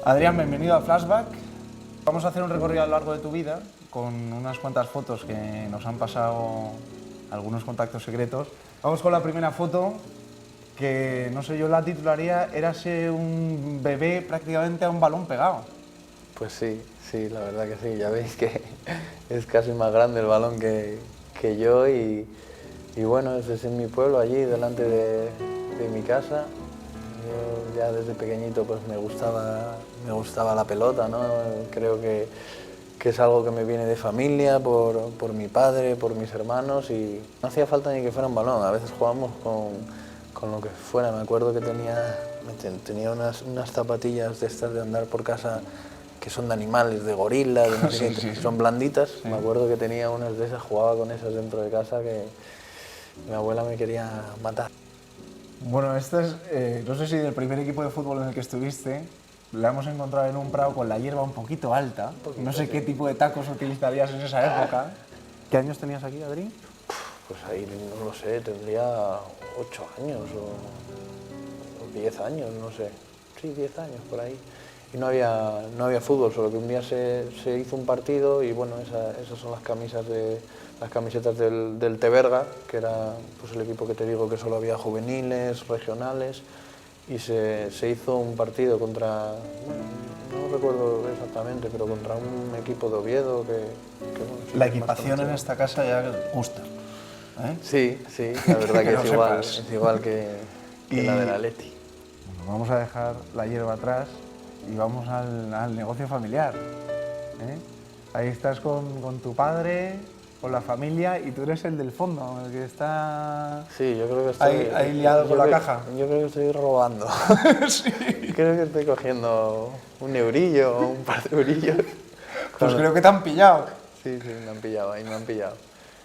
Adrián, bienvenido a Flashback. Vamos a hacer un recorrido a lo largo de tu vida con unas cuantas fotos que nos han pasado algunos contactos secretos. Vamos con la primera foto, que no sé, yo la titularía Érase un bebé prácticamente a un balón pegado. Pues sí, la verdad que sí. Ya veis que es casi más grande el balón que yo y bueno, ese es en mi pueblo, allí delante de mi casa. Yo ya desde pequeñito pues me gustaba la pelota, ¿no? Creo que es algo que me viene de familia, por mi padre, por mis hermanos, y no hacía falta ni que fuera un balón, a veces jugábamos con lo que fuera. Me acuerdo que tenía unas zapatillas de estas de andar por casa que son de animales, de gorila, de no sé qué, son blanditas. Sí. Me acuerdo que tenía unas de esas, jugaba con esas dentro de casa, que mi abuela me quería matar. Bueno, este es, no sé si del primer equipo de fútbol en el que estuviste, la hemos encontrado en un prado con la hierba un poquito alta. No sé qué tipo de tacos utilizarías en esa época. ¿Qué años tenías aquí, Adri? Pues ahí, no lo sé, tendría 8 años o 10 años, no sé. Sí, 10 años por ahí. Y no había fútbol, solo que un día se hizo un partido y bueno, esas son las camisetas del Teberga, que era pues el equipo que te digo que solo había juveniles, regionales, y se hizo un partido contra, bueno, no recuerdo exactamente, pero contra un equipo de Oviedo que bueno, sí, la equipación en esta casa ya gusta. ¿Eh? Sí, la verdad que es igual que la del Atleti. Bueno, vamos a dejar la hierba atrás y vamos al negocio familiar. ¿Eh? Ahí estás con tu padre, con la familia, y tú eres el del fondo, el que está sí, yo creo que estoy, ahí liado con la caja. Yo creo que estoy robando. Sí. Creo que estoy cogiendo un eurillo o un par de eurillos. Pues creo que te han pillado. Sí, me han pillado, ahí me han pillado.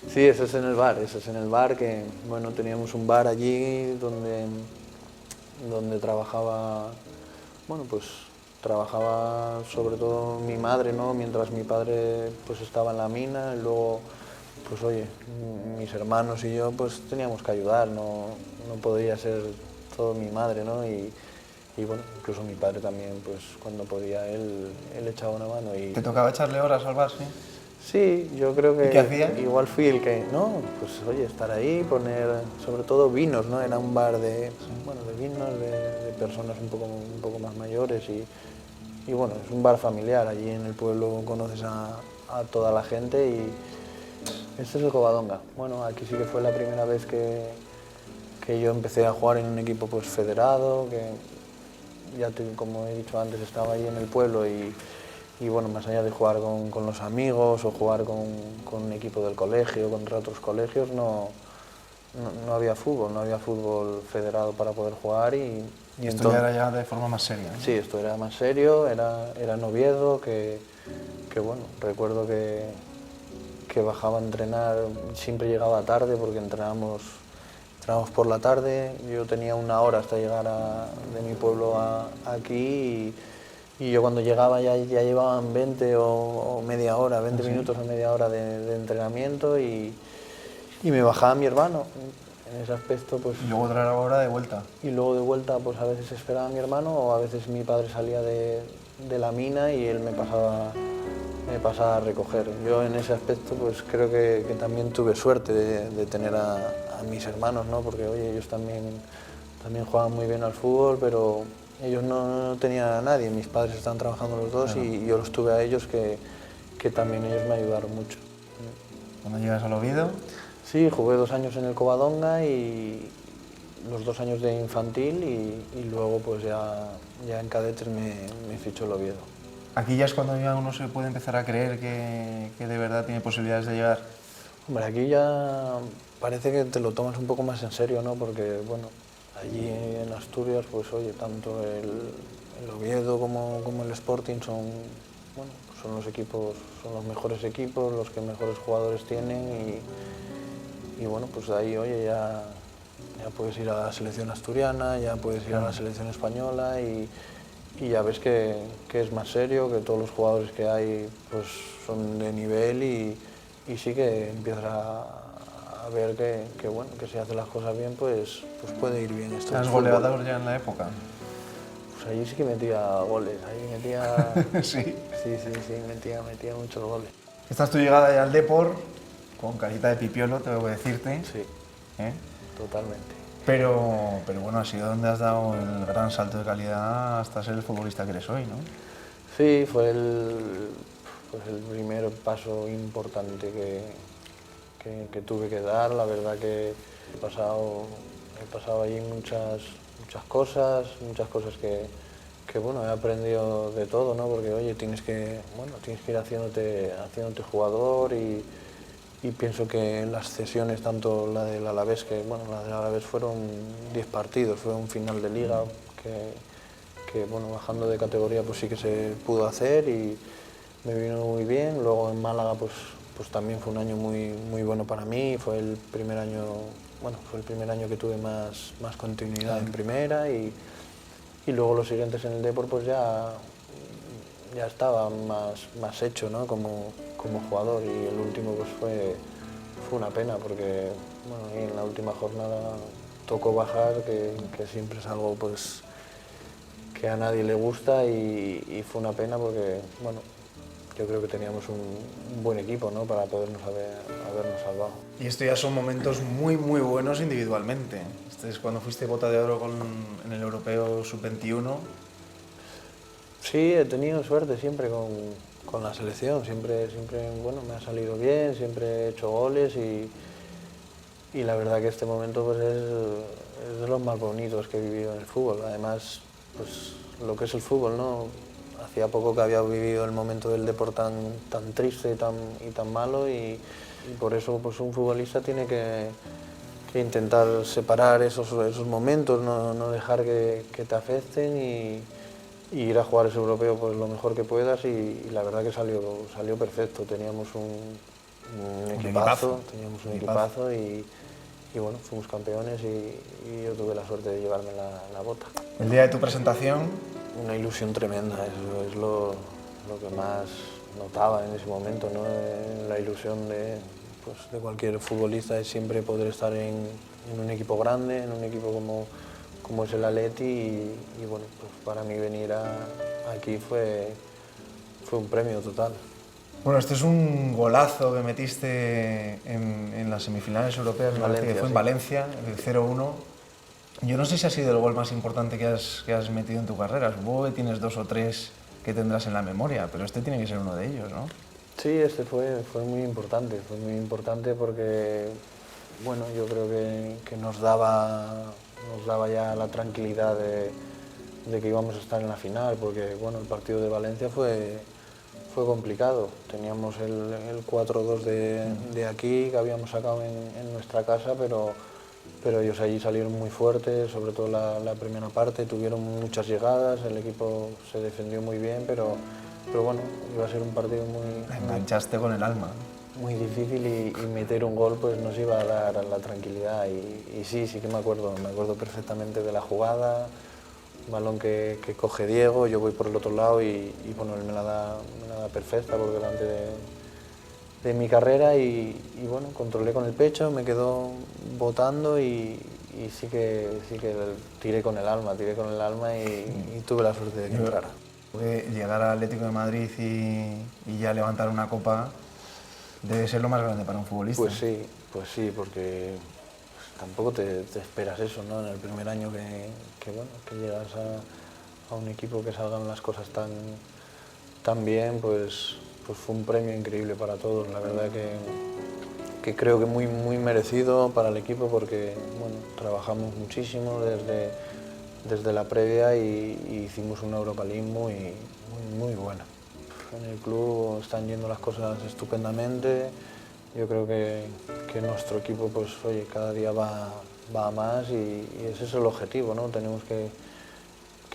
Sí, eso es en el bar, que bueno, teníamos un bar allí donde trabajaba, bueno, pues trabajaba sobre todo mi madre, ¿no? Mientras mi padre pues estaba en la mina, y luego pues oye, mis hermanos y yo pues teníamos que ayudar, no podía ser todo mi madre, ¿no? Y bueno, incluso mi padre también, pues cuando podía él echaba una mano. Y ¿te tocaba echarle horas al bar, sí? Sí, yo creo que ¿Y qué hacías? igual fui el que, no, pues oye, estar ahí, poner sobre todo vinos, ¿no? Era un bar de vinos, de personas un poco más mayores y bueno, es un bar familiar, allí en el pueblo conoces a toda la gente y este es el Covadonga. Bueno, aquí sí que fue la primera vez que yo empecé a jugar en un equipo pues federado, que ya como he dicho antes estaba ahí en el pueblo y bueno, más allá de jugar con los amigos o jugar con un equipo del colegio, contra otros colegios, no había fútbol federado para poder jugar. Y esto ya era ya de forma más seria, ¿no? Sí, esto era más serio, era en Oviedo, que bueno, recuerdo que bajaba a entrenar, siempre llegaba tarde porque entrenábamos por la tarde, yo tenía una hora hasta llegar de mi pueblo aquí y yo cuando llegaba ya llevaban 20 o media hora, 20 minutos o media hora de entrenamiento y me bajaba mi hermano. En ese aspecto pues... Y luego otra hora de vuelta. Y luego de vuelta pues a veces esperaba a mi hermano o a veces mi padre salía de la mina y él me pasaba a recoger. Yo en ese aspecto pues creo que también tuve suerte de tener a mis hermanos, ¿no? Porque oye, ellos también jugaban muy bien al fútbol, pero ellos no tenían a nadie, mis padres estaban trabajando los dos y yo los tuve a ellos que también ellos me ayudaron mucho. ¿Cuándo llegas al Oviedo? Sí, jugué 2 años en el Covadonga y los 2 años de infantil y luego pues ya en cadetes me fichó el Oviedo. Aquí ya es cuando ya uno se puede empezar a creer que de verdad tiene posibilidades de llegar. Hombre, aquí ya parece que te lo tomas un poco más en serio, ¿no? Porque bueno, allí en Asturias, pues oye, tanto el Oviedo como el Sporting son los mejores equipos, los que mejores jugadores tienen y bueno, pues ahí, oye, ya puedes ir a la selección asturiana, ya puedes ir a la selección española y ya ves que es más serio, que todos los jugadores que hay pues son de nivel y sí que empiezas a ver que bueno, que si haces las cosas bien pues puede ir bien esto. ¿Eras goleador ya en la época? Pues allí sí que metía goles, ahí metía... Sí. Sí, metía muchos goles. Esta es tu llegada ya al Depor, con carita de pipiolo, tengo que decirte. Sí, ¿Eh? totalmente. Pero bueno, ha sido donde has dado el gran salto de calidad hasta ser el futbolista que eres hoy, ¿no? Sí, fue pues el primer paso importante que tuve que dar. La verdad que he pasado allí muchas cosas que bueno, he aprendido de todo, ¿no? Porque oye, tienes que ir haciéndote jugador y pienso que las cesiones, tanto la del Alavés, la del Alavés fueron 10 partidos, fue un final de liga que bueno, bajando de categoría pues sí que se pudo hacer y me vino muy bien. Luego en Málaga pues también fue un año muy bueno para mí, fue el primer año que tuve más continuidad en primera y luego los siguientes en el Depor pues ya estaba más hecho, ¿no? como jugador, y el último pues fue una pena porque bueno, y en la última jornada tocó bajar, que siempre es algo pues que a nadie le gusta y fue una pena porque bueno, yo creo que teníamos un buen equipo, ¿no? Para podernos habernos salvado. Y esto ya son momentos muy buenos individualmente. Este es cuando fuiste bota de oro en el Europeo Sub-21. Sí, he tenido suerte siempre con la selección, siempre bueno, me ha salido bien, siempre he hecho goles y la verdad que este momento pues es de los más bonitos que he vivido en el fútbol. Además, pues lo que es el fútbol, ¿no? Hacía poco que había vivido el momento del Depor tan triste y tan malo y por eso pues un futbolista tiene que intentar separar esos momentos, no dejar que te afecten y ir a jugar ese europeo pues lo mejor que puedas y la verdad que salió perfecto. Teníamos un equipazo y bueno, fuimos campeones y yo tuve la suerte de llevarme la bota. El día de tu presentación. Una ilusión tremenda, eso es lo que más notaba en ese momento, ¿no? La ilusión de cualquier futbolista es siempre poder estar en un equipo grande, en un equipo como es el Atleti y bueno, pues para mí venir aquí fue un premio total. Bueno, este es un golazo que metiste en las semifinales europeas, que fue en Valencia, el 0-1. Yo no sé si ha sido el gol más importante que has metido en tu carrera. Supongo que tienes 2 o 3 que tendrás en la memoria, pero este tiene que ser uno de ellos, ¿no? Sí, este fue muy importante porque bueno, yo creo que nos daba ya la tranquilidad de que íbamos a estar en la final, porque bueno, el partido de Valencia fue complicado. Teníamos el 4-2 de aquí que habíamos sacado en nuestra casa, pero ellos allí salieron muy fuertes, sobre todo la primera parte, tuvieron muchas llegadas, el equipo se defendió muy bien, pero bueno, iba a ser un partido enganchaste con el alma. Muy difícil y meter un gol pues nos iba a dar la tranquilidad y sí que me acuerdo perfectamente de la jugada, un balón que coge Diego, yo voy por el otro lado y bueno, él me la da perfecta por delante de mi carrera y bueno, controlé con el pecho, me quedó botando y sí que tiré con el alma y tuve la suerte de que entrara. Llegar al Atlético de Madrid y ya levantar una copa debe ser lo más grande para un futbolista. Pues sí, porque tampoco te esperas eso, ¿no? En el primer año que llegas a un equipo que salgan las cosas tan bien, pues fue un premio increíble para todos. La verdad que creo que muy merecido para el equipo porque bueno, trabajamos muchísimo desde la previa y hicimos una Europa League muy buena. En el club están yendo las cosas estupendamente. Yo creo que nuestro equipo pues, oye, cada día va a más y ese es el objetivo, ¿no? Tenemos que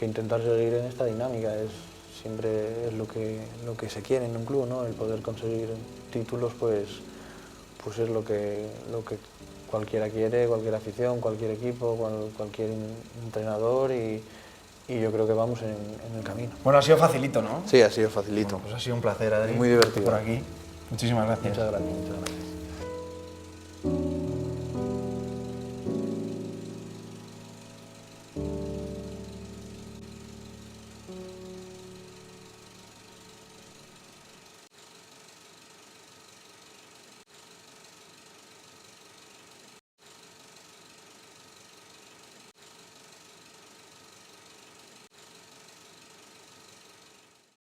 intentar seguir en esta dinámica. Siempre es lo que se quiere en un club, ¿no? El poder conseguir títulos pues es lo que cualquiera quiere, cualquier afición, cualquier equipo, cualquier entrenador y yo creo que vamos en el camino. Bueno, ha sido facilito, ¿no? Sí, ha sido facilito. Bueno, pues ha sido un placer, Adri. Muy divertido. Por aquí. Muchísimas gracias. Muchas gracias.